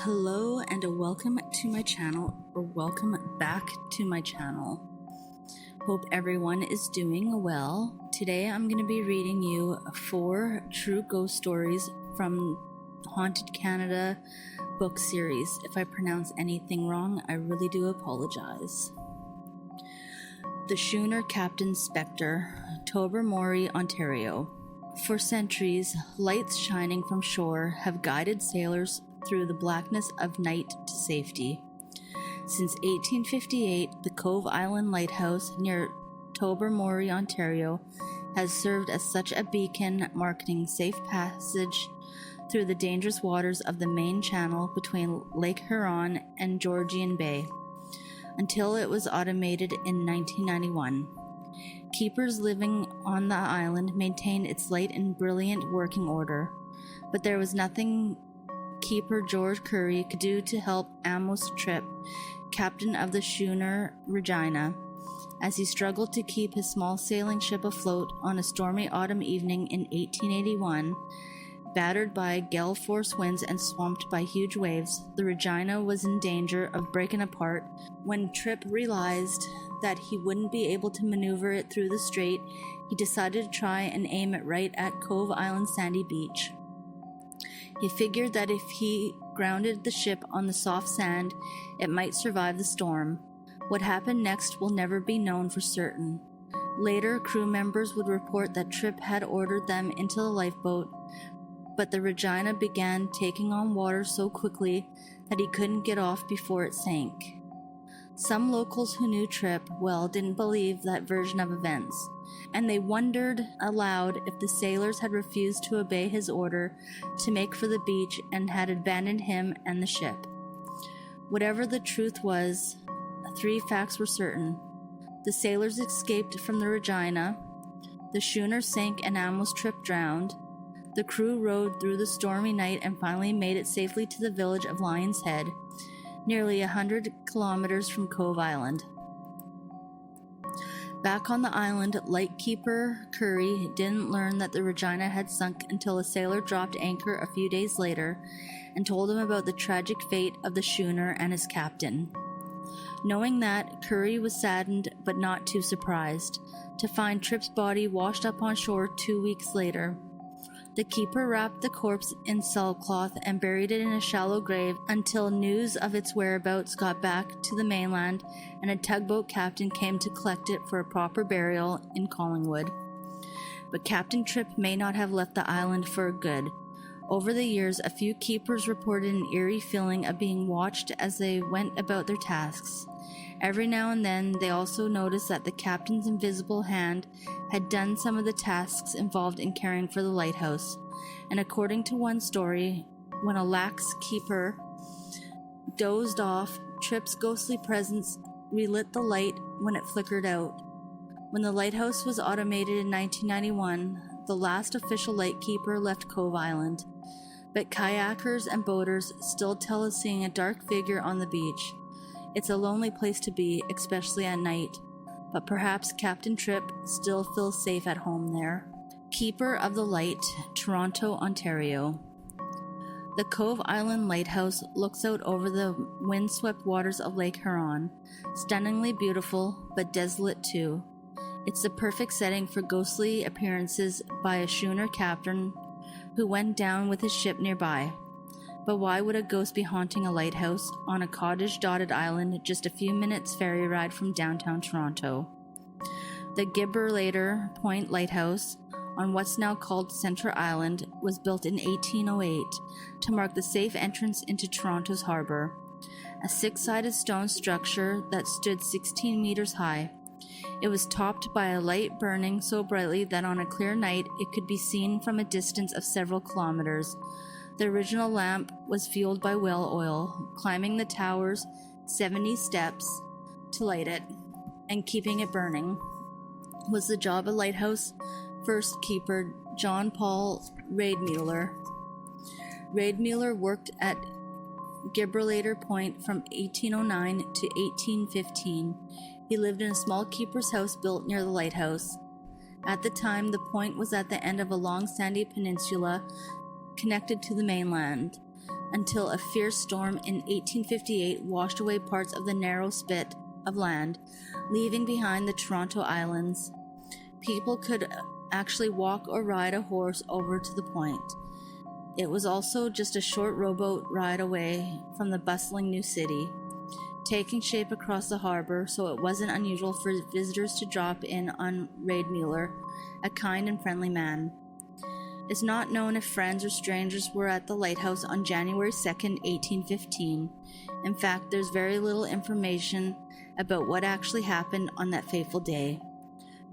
Hello and welcome to my channel, or welcome back to my channel. Hope everyone is doing well. Today I'm going to be reading you 4 true ghost stories from Haunted Canada book series. If I pronounce anything wrong, I really do apologize. The Schooner Captain Spectre, Tobermory, Ontario. For centuries, lights shining from shore have guided sailors through the blackness of night to safety. Since 1858, the Cove Island Lighthouse near Tobermory, Ontario, has served as such a beacon, marking safe passage through the dangerous waters of the main channel between Lake Huron and Georgian Bay, until it was automated in 1991. Keepers living on the island maintained its light and brilliant working order, but there was nothing Keeper George Curry could do to help Amos Tripp, captain of the schooner Regina, as he struggled to keep his small sailing ship afloat on a stormy autumn evening in 1881. Battered by gale force winds and swamped by huge waves, the Regina was in danger of breaking apart. When Tripp realized that he wouldn't be able to maneuver it through the strait, he decided to try and aim it right at Cove Island sandy beach. He figured that if he grounded the ship on the soft sand, it might survive the storm. What happened next will never be known for certain. Later, crew members would report that Tripp had ordered them into the lifeboat, but the Regina began taking on water so quickly that he couldn't get off before it sank. Some locals who knew Tripp well didn't believe that version of events, and they wondered aloud if the sailors had refused to obey his order to make for the beach and had abandoned him and the ship. Whatever the truth was, 3 facts were certain. The sailors escaped from the Regina, the schooner sank and Amos Tripp drowned, the crew rowed through the stormy night and finally made it safely to the village of Lion's Head, nearly 100 kilometers from Cove Island. Back on the island, Lightkeeper Curry didn't learn that the Regina had sunk until a sailor dropped anchor a few days later and told him about the tragic fate of the schooner and his captain. Knowing that, Curry was saddened but not too surprised to find Tripp's body washed up on shore 2 weeks later. The keeper wrapped the corpse in sailcloth and buried it in a shallow grave until news of its whereabouts got back to the mainland and a tugboat captain came to collect it for a proper burial in Collingwood. But Captain Tripp may not have left the island for good. Over the years, a few keepers reported an eerie feeling of being watched as they went about their tasks. Every now and then, they also noticed that the captain's invisible hand had done some of the tasks involved in caring for the lighthouse. And according to one story, when a lax keeper dozed off, Tripp's ghostly presence relit the light when it flickered out. When the lighthouse was automated in 1991, the last official lightkeeper left Cove Island. But kayakers and boaters still tell of seeing a dark figure on the beach. It's a lonely place to be, especially at night, but perhaps Captain Tripp still feels safe at home there. Keeper of the Light, Toronto, Ontario. The Cove Island Lighthouse looks out over the windswept waters of Lake Huron, stunningly beautiful, but desolate too. It's the perfect setting for ghostly appearances by a schooner captain who went down with his ship nearby. But why would a ghost be haunting a lighthouse on a cottage-dotted island just a few minutes ferry ride from downtown Toronto? The Gibraltar Point Lighthouse, on what's now called Centre Island, was built in 1808 to mark the safe entrance into Toronto's harbour. A 6-sided stone structure that stood 16 meters high. It was topped by a light burning so brightly that on a clear night it could be seen from a distance of several kilometers. The original lamp was fueled by whale oil, climbing the tower's 70 steps to light it, and keeping it burning was the job of lighthouse first keeper John Paul Reidmuller. Reidmuller worked at Gibraltar Point from 1809 to 1815. He lived in a small keeper's house built near the lighthouse. At the time, the point was at the end of a long sandy peninsula connected to the mainland. until a fierce storm in 1858 washed away parts of the narrow spit of land, leaving behind the Toronto Islands. People could actually walk or ride a horse over to the point. It was also just a short rowboat ride away from the bustling new city, taking shape across the harbor, so it wasn't unusual for visitors to drop in on Raedmuller, a kind and friendly man. It's not known if friends or strangers were at the lighthouse on January 2nd, 1815. In fact, there's very little information about what actually happened on that fateful day.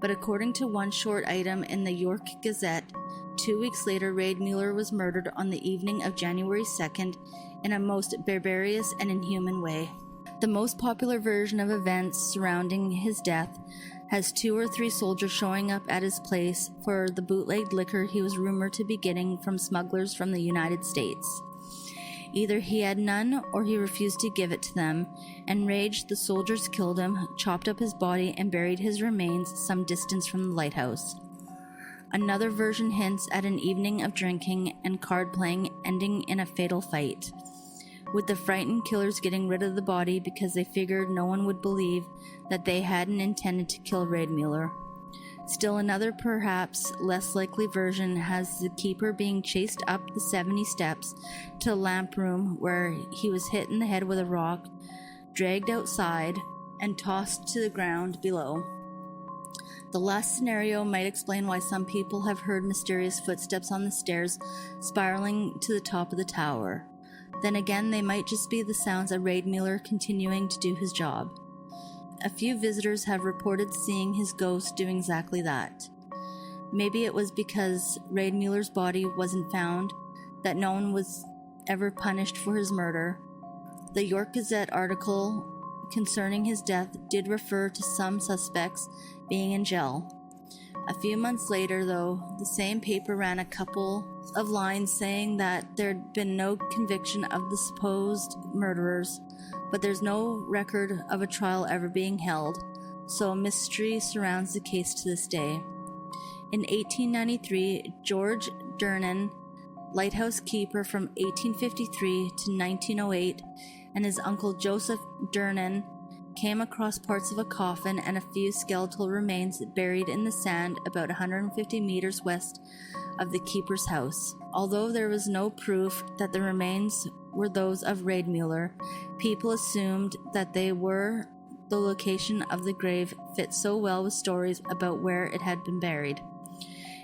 But according to one short item in the York Gazette, 2 weeks later, Raedmuller was murdered on the evening of January 2nd in a most barbarous and inhuman way. The most popular version of events surrounding his death has 2 or 3 soldiers showing up at his place for the bootlegged liquor he was rumored to be getting from smugglers from the United States. Either he had none or he refused to give it to them. Enraged, the soldiers killed him, chopped up his body, and buried his remains some distance from the lighthouse. Another version hints at an evening of drinking and card playing ending in a fatal fight, with the frightened killers getting rid of the body because they figured no one would believe that they hadn't intended to kill Raedmuller. Still another, perhaps less likely version has the keeper being chased up the 70 steps to a lamp room where he was hit in the head with a rock, dragged outside, and tossed to the ground below. The last scenario might explain why some people have heard mysterious footsteps on the stairs spiraling to the top of the tower. Then again, they might just be the sounds of Raedmuller continuing to do his job. A few visitors have reported seeing his ghost doing exactly that. Maybe it was because Raedmuller's body wasn't found that no one was ever punished for his murder. The York Gazette article concerning his death did refer to some suspects being in jail. A few months later, though, the same paper ran a couple of lines saying that there'd been no conviction of the supposed murderers, but there's no record of a trial ever being held, so a mystery surrounds the case to this day. In 1893, George Durnan, lighthouse keeper from 1853 to 1908, and his uncle Joseph Durnan came across parts of a coffin and a few skeletal remains buried in the sand about 150 meters west of the keeper's house. Although there was no proof that the remains were those of Raedmuller, people assumed that they were. The location of the grave fit so well with stories about where it had been buried.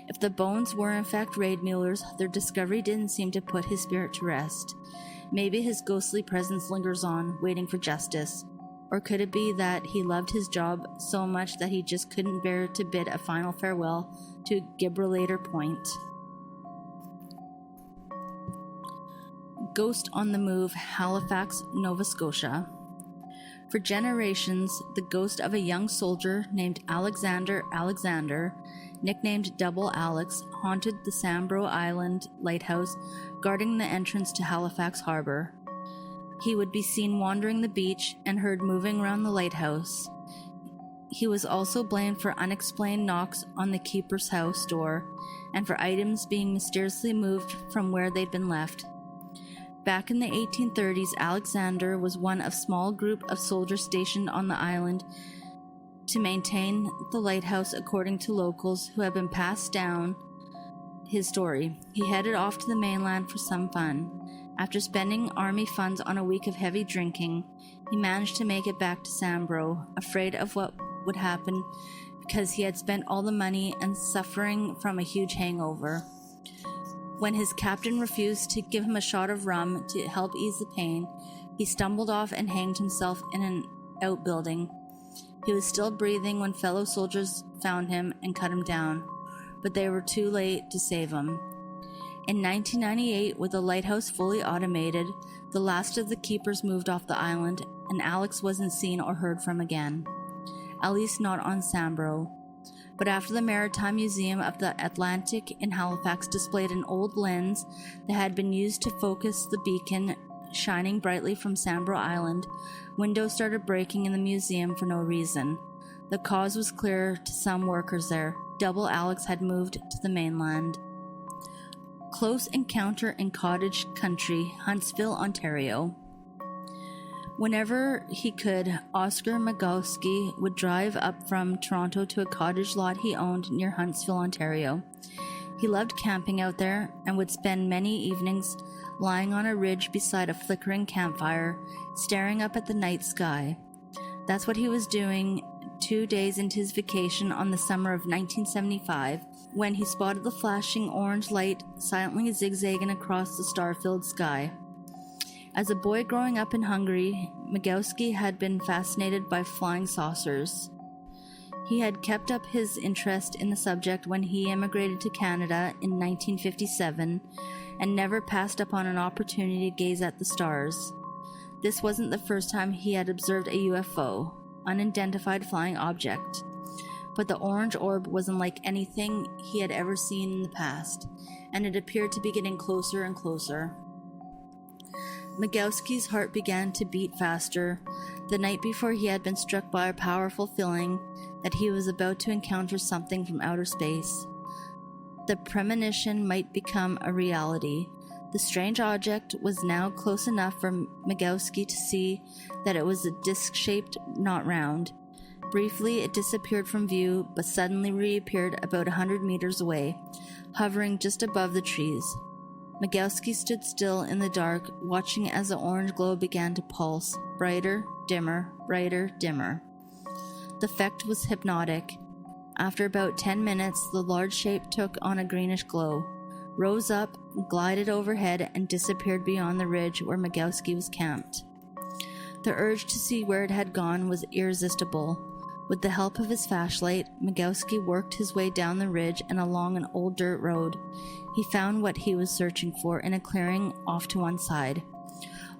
If the bones were in fact Raedmuller's, their discovery didn't seem to put his spirit to rest. Maybe his ghostly presence lingers on, waiting for justice. Or could it be that he loved his job so much that he just couldn't bear to bid a final farewell to Gibraltar Point? Ghost on the Move, Halifax, Nova Scotia. For generations, the ghost of a young soldier named Alexander, nicknamed Double Alex, haunted the Sambro Island lighthouse, guarding the entrance to Halifax Harbor. He would be seen wandering the beach and heard moving around the lighthouse. He was also blamed for unexplained knocks on the keeper's house door and for items being mysteriously moved from where they'd been left. Back in the 1830s, Alexander was one of a small group of soldiers stationed on the island to maintain the lighthouse, according to locals who have been passed down his story. He headed off to the mainland for some fun. After spending army funds on a week of heavy drinking, he managed to make it back to Sambro, afraid of what would happen because he had spent all the money and suffering from a huge hangover. When his captain refused to give him a shot of rum to help ease the pain, he stumbled off and hanged himself in an outbuilding. He was still breathing when fellow soldiers found him and cut him down, but they were too late to save him. In 1998, with the lighthouse fully automated, the last of the keepers moved off the island, and Alex wasn't seen or heard from again. At least not on Sambro. But after the Maritime Museum of the Atlantic in Halifax displayed an old lens that had been used to focus the beacon shining brightly from Sambro Island, windows started breaking in the museum for no reason. The cause was clear to some workers there. Double Alex had moved to the mainland. Close Encounter in Cottage Country, Huntsville, Ontario. Whenever he could, Oscar Migalski would drive up from Toronto to a cottage lot he owned near Huntsville, Ontario. He loved camping out there and would spend many evenings lying on a ridge beside a flickering campfire, staring up at the night sky. That's what he was doing 2 days into his vacation on the summer of 1975, when he spotted the flashing orange light silently zigzagging across the star-filled sky. As a boy growing up in Hungary, Migalski had been fascinated by flying saucers. He had kept up his interest in the subject when he immigrated to Canada in 1957 and never passed up on an opportunity to gaze at the stars. This wasn't the first time he had observed a UFO, unidentified flying object, but the orange orb was unlike anything he had ever seen in the past, and it appeared to be getting closer and closer. Migalski's heart began to beat faster. The night before, he had been struck by a powerful feeling that he was about to encounter something from outer space. The premonition might become a reality. The strange object was now close enough for Migalski to see that it was a disc-shaped, not round. Briefly, it disappeared from view, but suddenly reappeared about 100 meters away, hovering just above the trees. Migalski stood still in the dark, watching as the orange glow began to pulse, brighter, dimmer, brighter, dimmer. The effect was hypnotic. After about 10 minutes, the large shape took on a greenish glow, rose up, glided overhead, and disappeared beyond the ridge where Migalski was camped. The urge to see where it had gone was irresistible. With the help of his flashlight, Migalski worked his way down the ridge and along an old dirt road. He found what he was searching for in a clearing off to one side.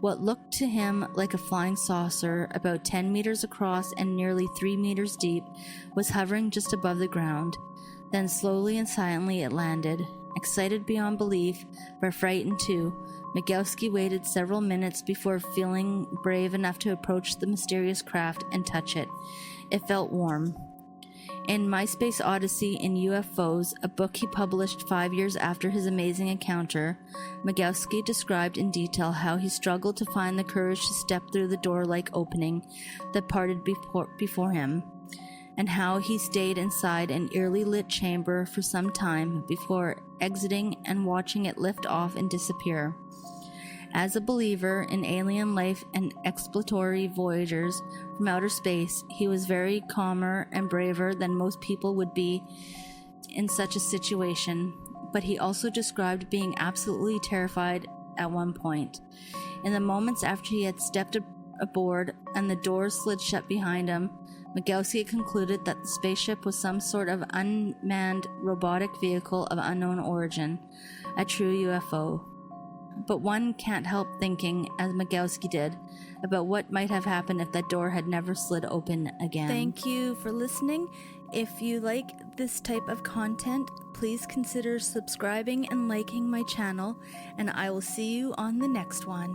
What looked to him like a flying saucer, about 10 meters across and nearly 3 meters deep, was hovering just above the ground. Then slowly and silently it landed. Excited beyond belief, but frightened too, Migalski waited several minutes before feeling brave enough to approach the mysterious craft and touch it. It felt warm. In My Space Odyssey in UFOs, a book he published 5 years after his amazing encounter, Migalski described in detail how he struggled to find the courage to step through the door-like opening that parted before him, and how he stayed inside an eerily lit chamber for some time before exiting and watching it lift off and disappear. As a believer in alien life and exploratory voyagers from outer space, he was very calmer and braver than most people would be in such a situation, but he also described being absolutely terrified at one point. In the moments after he had stepped aboard and the doors slid shut behind him, Migalski concluded that the spaceship was some sort of unmanned robotic vehicle of unknown origin, a true UFO. But one can't help thinking, as Migalski did, about what might have happened if that door had never slid open again. Thank you for listening. If you like this type of content, please consider subscribing and liking my channel, and I will see you on the next one.